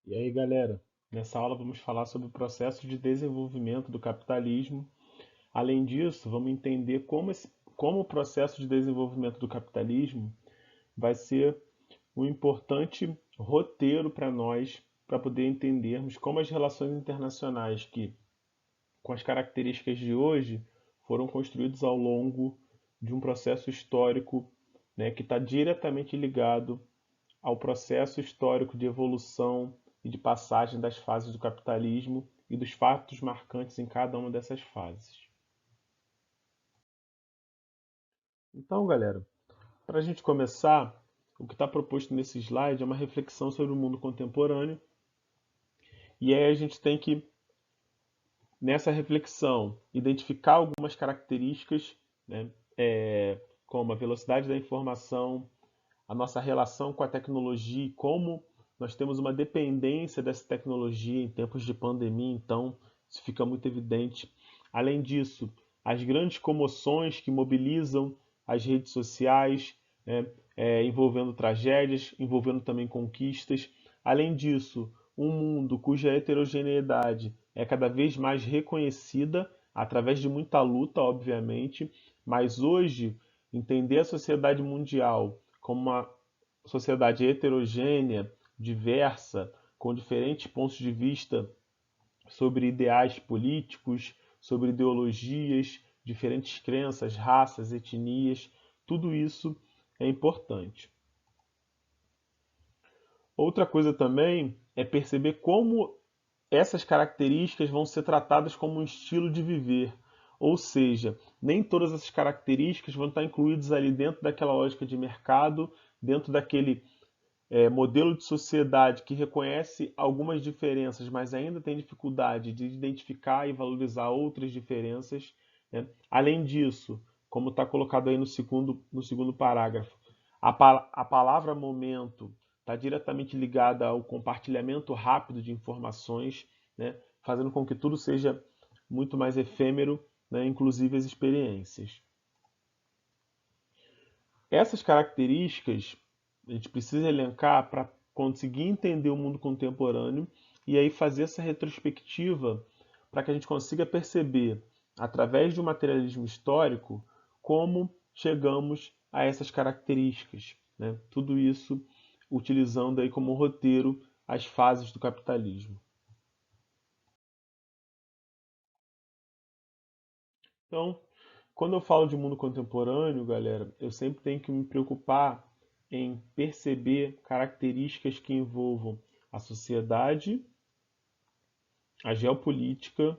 E aí, galera, nessa aula vamos falar sobre o processo de desenvolvimento do capitalismo. Além disso, vamos entender como o processo de desenvolvimento do capitalismo vai ser um importante roteiro para nós, para poder entendermos como as relações internacionais que, com as características de hoje, foram construídas ao longo de um processo histórico, né, que está diretamente ligado ao processo histórico de evolução e de passagem das fases do capitalismo e dos fatos marcantes em cada uma dessas fases. Então, galera, para a gente começar, o que está proposto nesse slide é uma reflexão sobre o mundo contemporâneo, e aí a gente tem que, nessa reflexão, identificar algumas características, né, como a velocidade da informação, a nossa relação com a tecnologia e como nós temos uma dependência dessa tecnologia em tempos de pandemia, então isso fica muito evidente. Além disso, as grandes comoções que mobilizam as redes sociais, né, envolvendo tragédias, envolvendo também conquistas. Além disso, um mundo cuja heterogeneidade é cada vez mais reconhecida através de muita luta, obviamente, mas hoje entender a sociedade mundial como uma sociedade heterogênea, diversa, com diferentes pontos de vista sobre ideais políticos, sobre ideologias, diferentes crenças, raças, etnias, tudo isso é importante. Outra coisa também é perceber como essas características vão ser tratadas como um estilo de viver. Ou seja, nem todas essas características vão estar incluídas ali dentro daquela lógica de mercado, dentro daquele modelo de sociedade que reconhece algumas diferenças, mas ainda tem dificuldade de identificar e valorizar outras diferenças. Né? Além disso, como está colocado aí no segundo parágrafo, a palavra momento está diretamente ligada ao compartilhamento rápido de informações, né? Fazendo com que tudo seja muito mais efêmero, né? Inclusive as experiências. Essas características a gente precisa elencar para conseguir entender o mundo contemporâneo e aí fazer essa retrospectiva para que a gente consiga perceber, através do materialismo histórico, como chegamos a essas características. Né? Tudo isso utilizando aí como roteiro as fases do capitalismo. Então, quando eu falo de mundo contemporâneo, galera, eu sempre tenho que me preocupar em perceber características que envolvam a sociedade, a geopolítica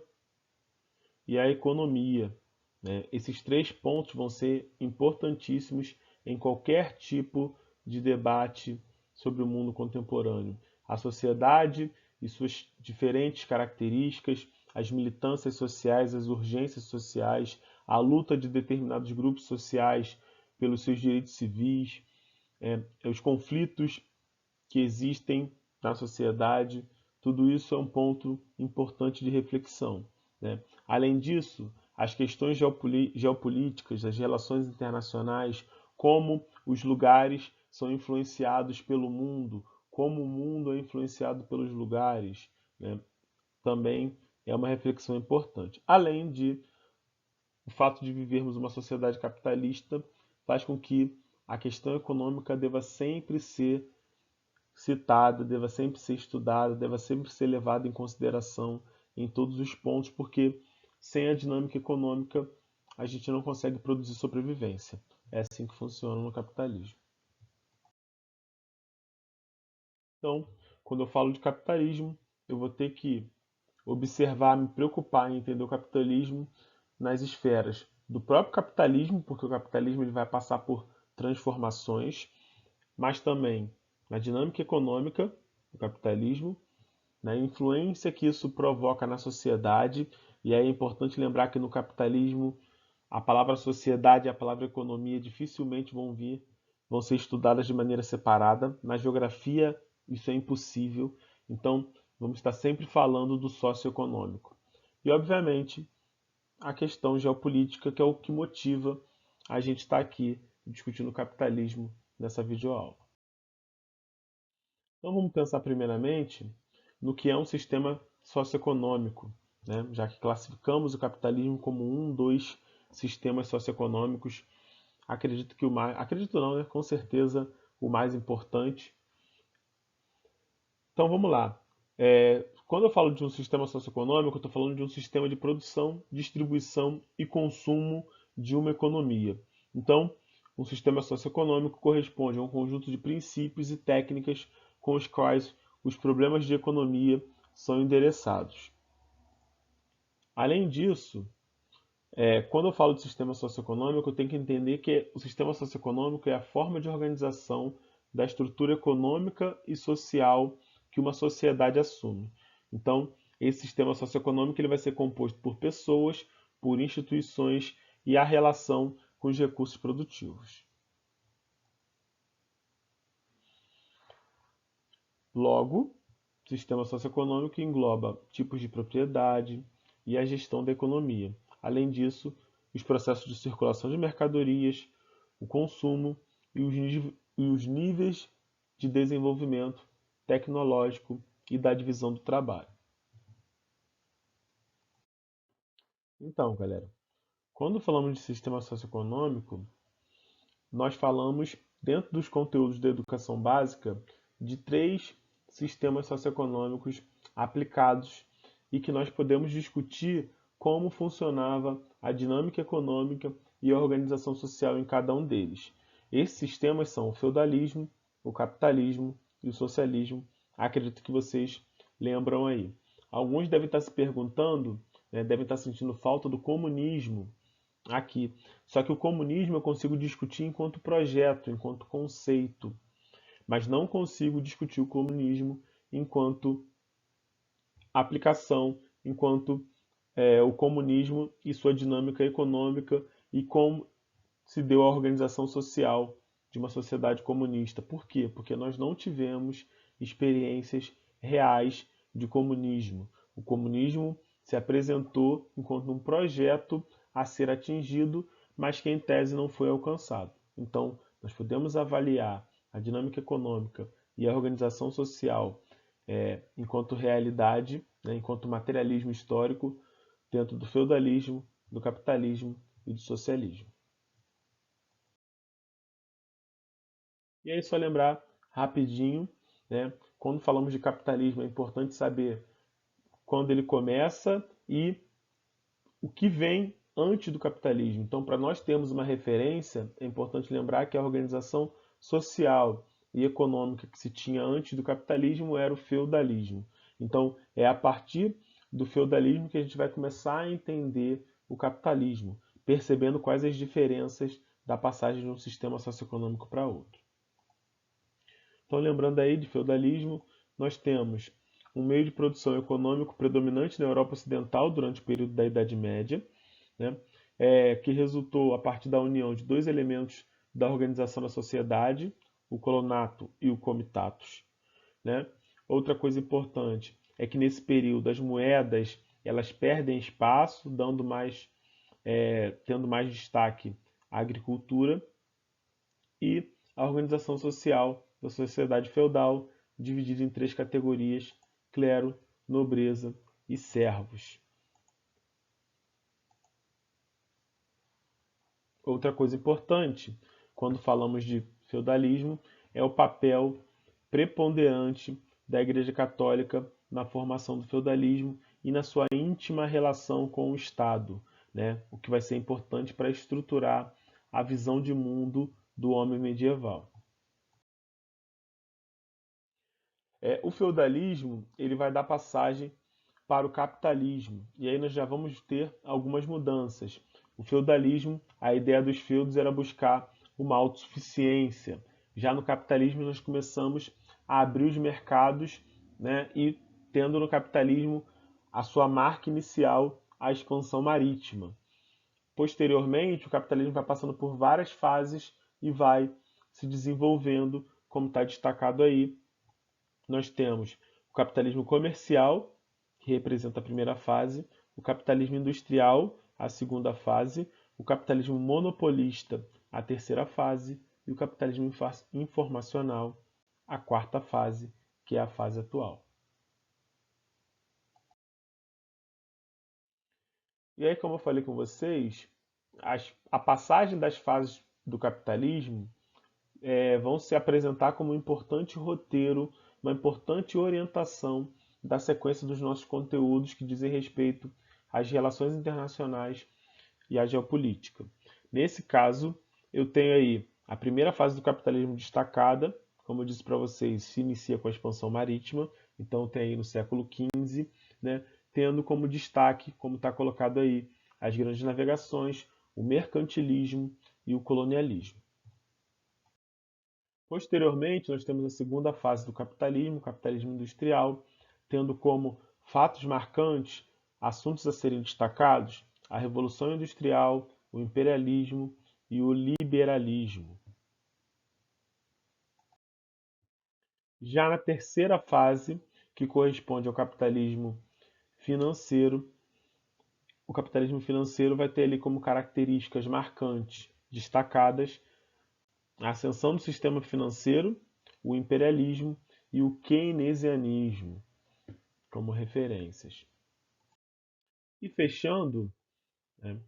e a economia. Né? Esses três pontos vão ser importantíssimos em qualquer tipo de debate sobre o mundo contemporâneo. A sociedade e suas diferentes características, as militâncias sociais, as urgências sociais, a luta de determinados grupos sociais pelos seus direitos civis, os conflitos que existem na sociedade, tudo isso é um ponto importante de reflexão. Né? Além disso, as questões geopolíticas, as relações internacionais, como os lugares são influenciados pelo mundo, como o mundo é influenciado pelos lugares, né? Também é uma reflexão importante. Além de o fato de vivermos uma sociedade capitalista faz com que a questão econômica deva sempre ser citada, deva sempre ser estudada, deva sempre ser levada em consideração em todos os pontos, porque sem a dinâmica econômica a gente não consegue produzir sobrevivência. É assim que funciona no capitalismo. Então, quando eu falo de capitalismo, eu vou ter que observar, me preocupar em entender o capitalismo nas esferas do próprio capitalismo, porque o capitalismo ele vai passar por transformações, mas também na dinâmica econômica do capitalismo, na influência que isso provoca na sociedade, e aí é importante lembrar que no capitalismo a palavra sociedade e a palavra economia dificilmente vão ser estudadas de maneira separada. Na geografia isso é impossível, então vamos estar sempre falando do socioeconômico. E obviamente a questão geopolítica, que é o que motiva a gente estar aqui discutindo o capitalismo nessa videoaula. Então vamos pensar primeiramente no que é um sistema socioeconômico, né? Já que classificamos o capitalismo como dos sistemas socioeconômicos. Acredito que o mais, acredito não, né? Com certeza o mais importante. Então vamos lá. Quando eu falo de um sistema socioeconômico, eu estou falando de um sistema de produção, distribuição e consumo de uma economia. Então, um sistema socioeconômico corresponde a um conjunto de princípios e técnicas com os quais os problemas de economia são endereçados. Além disso, quando eu falo de sistema socioeconômico, eu tenho que entender que o sistema socioeconômico é a forma de organização da estrutura econômica e social que uma sociedade assume. Então, esse sistema socioeconômico ele vai ser composto por pessoas, por instituições e a relação com os recursos produtivos. Logo, o sistema socioeconômico engloba tipos de propriedade e a gestão da economia. Além disso, os processos de circulação de mercadorias, o consumo e os níveis de desenvolvimento tecnológico e da divisão do trabalho. Então, galera, quando falamos de sistema socioeconômico, nós falamos, dentro dos conteúdos da educação básica, de três sistemas socioeconômicos aplicados e que nós podemos discutir como funcionava a dinâmica econômica e a organização social em cada um deles. Esses sistemas são o feudalismo, o capitalismo e o socialismo. Acredito que vocês lembram aí. Alguns devem estar se perguntando, né, devem estar sentindo falta do comunismo aqui. Só que o comunismo eu consigo discutir enquanto projeto, enquanto conceito, mas não consigo discutir o comunismo enquanto aplicação, enquanto o comunismo e sua dinâmica econômica e como se deu a organização social de uma sociedade comunista. Por quê? Porque nós não tivemos experiências reais de comunismo. O comunismo se apresentou enquanto um projeto a ser atingido, mas que em tese não foi alcançado. Então, nós podemos avaliar a dinâmica econômica e a organização social enquanto realidade, né, enquanto materialismo histórico, dentro do feudalismo, do capitalismo e do socialismo. E aí, só lembrar rapidinho, né, quando falamos de capitalismo, é importante saber quando ele começa e o que vem antes do capitalismo. Então, para nós termos uma referência, é importante lembrar que a organização social e econômica que se tinha antes do capitalismo era o feudalismo. Então, é a partir do feudalismo que a gente vai começar a entender o capitalismo, percebendo quais as diferenças da passagem de um sistema socioeconômico para outro. Então, lembrando aí de feudalismo, nós temos um meio de produção econômico predominante na Europa Ocidental durante o período da Idade Média, né, que resultou a partir da união de dois elementos da organização da sociedade, o colonato e o comitatus. Né? Outra coisa importante é que nesse período as moedas elas perdem espaço, tendo mais destaque a agricultura e a organização social da sociedade feudal, dividida em três categorias: clero, nobreza e servos. Outra coisa importante, quando falamos de feudalismo, é o papel preponderante da Igreja Católica na formação do feudalismo e na sua íntima relação com o Estado, né? O que vai ser importante para estruturar a visão de mundo do homem medieval. O feudalismo ele vai dar passagem para o capitalismo, e aí nós já vamos ter algumas mudanças. O feudalismo, a ideia dos feudos era buscar uma autossuficiência. Já no capitalismo, nós começamos a abrir os mercados, né, e tendo no capitalismo a sua marca inicial, a expansão marítima. Posteriormente, o capitalismo vai passando por várias fases e vai se desenvolvendo, como está destacado aí. Nós temos o capitalismo comercial, que representa a primeira fase, o capitalismo industrial, a segunda fase, o capitalismo monopolista, a terceira fase, e o capitalismo informacional, a quarta fase, que é a fase atual. E aí, como eu falei com vocês, a passagem das fases do capitalismo vão se apresentar como um importante roteiro, uma importante orientação da sequência dos nossos conteúdos que dizem respeito às relações internacionais e à geopolítica. Nesse caso, eu tenho aí a primeira fase do capitalismo destacada, como eu disse para vocês, se inicia com a expansão marítima, então tem aí no século XV, né, tendo como destaque, como está colocado aí, as grandes navegações, o mercantilismo e o colonialismo. Posteriormente, nós temos a segunda fase do capitalismo, o capitalismo industrial, tendo como fatos marcantes, assuntos a serem destacados, a Revolução Industrial, o imperialismo e o liberalismo. Já na terceira fase, que corresponde ao capitalismo financeiro, o capitalismo financeiro vai ter ali como características marcantes, destacadas, a ascensão do sistema financeiro, o imperialismo e o keynesianismo como referências. E né,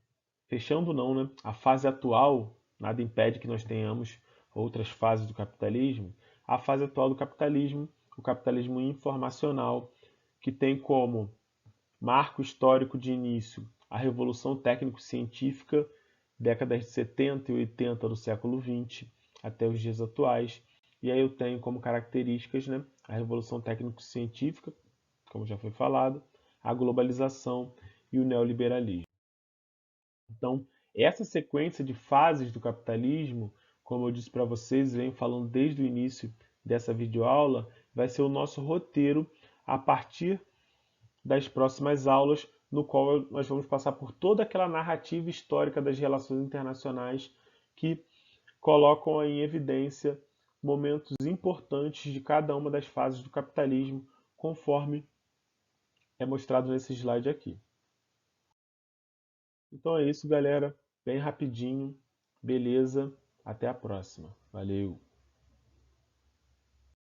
fechando não, né? A fase atual, nada impede que nós tenhamos outras fases do capitalismo. A fase atual do capitalismo, o capitalismo informacional, que tem como marco histórico de início a Revolução Técnico-Científica, décadas de 70 e 80 do século XX, até os dias atuais. E aí eu tenho como características, né, a Revolução Técnico-Científica, como já foi falado, a globalização e o neoliberalismo. Então, essa sequência de fases do capitalismo, como eu disse para vocês, venho falando desde o início dessa videoaula, vai ser o nosso roteiro a partir das próximas aulas, no qual nós vamos passar por toda aquela narrativa histórica das relações internacionais que colocam em evidência momentos importantes de cada uma das fases do capitalismo, conforme é mostrado nesse slide aqui. Então é isso, galera. Bem rapidinho. Beleza? Até a próxima. Valeu!